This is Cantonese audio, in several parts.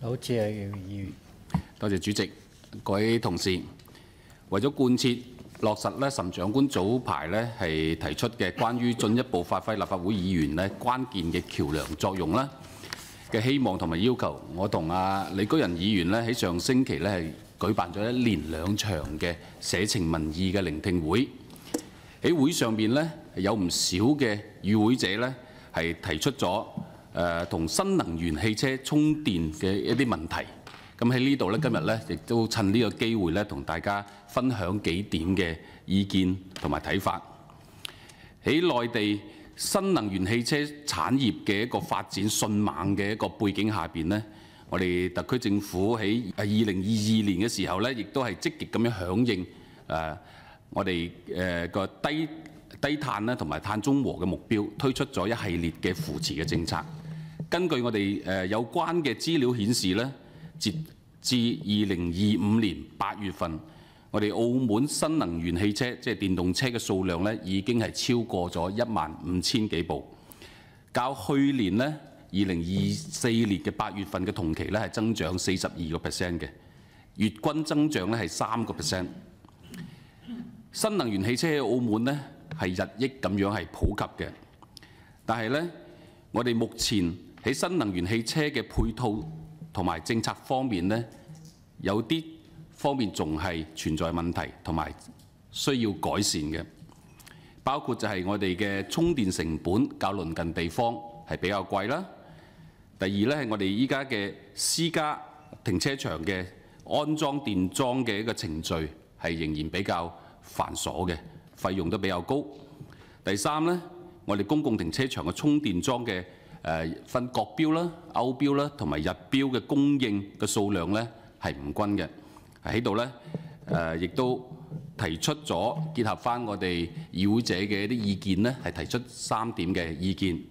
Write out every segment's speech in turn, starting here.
好，謝議員。多謝主席，各位同事，為咗貫徹落實咧，岑長官早排咧係提出嘅關於進一步發揮立法會議員咧關鍵嘅橋梁作用啦嘅希望同埋要求，我同李居仁議員咧喺上星期咧係舉辦咗一連2場嘅社情民意嘅聆聽會。喺會上面咧有唔少嘅與會者咧係提出咗同新能源汽車充電嘅一啲問題。咁喺呢度咧，今日咧亦都趁呢個機會咧，同大家分享幾點嘅意見同埋睇法。喺內地新能源汽車產業嘅一個發展迅猛嘅一個背景下邊咧，我哋特區政府喺2022年嘅時候咧，亦都係積極咁樣響應我哋個低碳咧同埋碳中和嘅目標，推出咗一系列嘅扶持嘅政策。根據我哋有關嘅資料顯示咧，截至2025年8月份，我哋澳門新能源汽車即係電動車嘅數量咧，已經係超過咗15000幾部，較去年咧2024年嘅8月份嘅同期咧係增長42%嘅，月均增長咧係3%。新能源汽車喺澳門咧係日益咁樣係普及嘅，但係咧我哋目前喺新能源汽車嘅配套同埋政策方面咧，有啲方面仲係存在問題同埋需要改善嘅，包括就係我哋嘅充電成本較鄰近地方係比較貴啦。第二咧係我哋依家嘅私家停車場嘅安裝電樁嘅一個程序係仍然比較繁瑣嘅，費用都比較高。第三咧，我哋公共停車場嘅充電樁嘅分國標啦、歐標啦同埋日標嘅供應嘅數量咧係唔均嘅。喺度咧亦都提出咗結合翻我哋議會者嘅一啲意見咧，係提出3點嘅意見。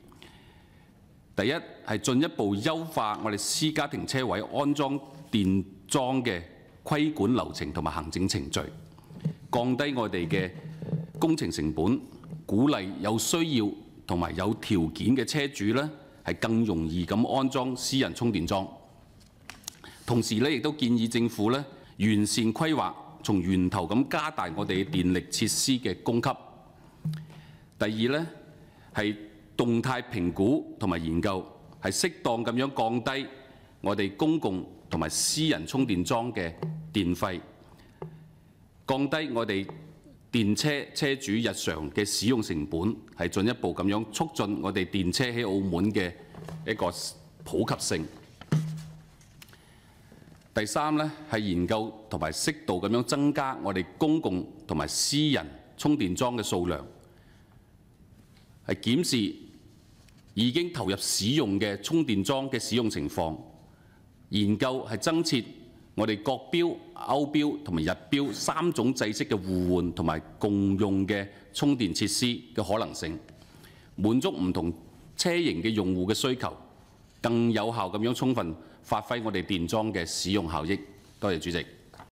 第一係進一步優化我哋私家停車位安裝電樁嘅規管流程同埋行政程序，降低我哋嘅工程成本，鼓勵有需要同埋有條件嘅車主咧係更容易咁安裝私人充電樁。同時咧，亦都建議政府咧完善規劃，從源頭咁加大我哋電力設施嘅供給。第二咧係動態評估同埋研究，係適當咁樣降低我哋公共同埋私人充電樁嘅電費，降低我哋電車車主日常嘅使用成本，係進一步咁樣促進我哋電車喺澳門嘅一個普及性。第三咧係研究同埋適度咁樣增加我哋公共同埋私人充電樁嘅數量，係檢視已經投入使用嘅充電樁嘅使用情況，研究係增設我哋國標、歐標同埋日標3種制式嘅互換同埋共用嘅充電設施嘅可能性，滿足唔同車型嘅用戶嘅需求，更有效咁樣充分發揮我哋電樁嘅使用效益。多謝主席。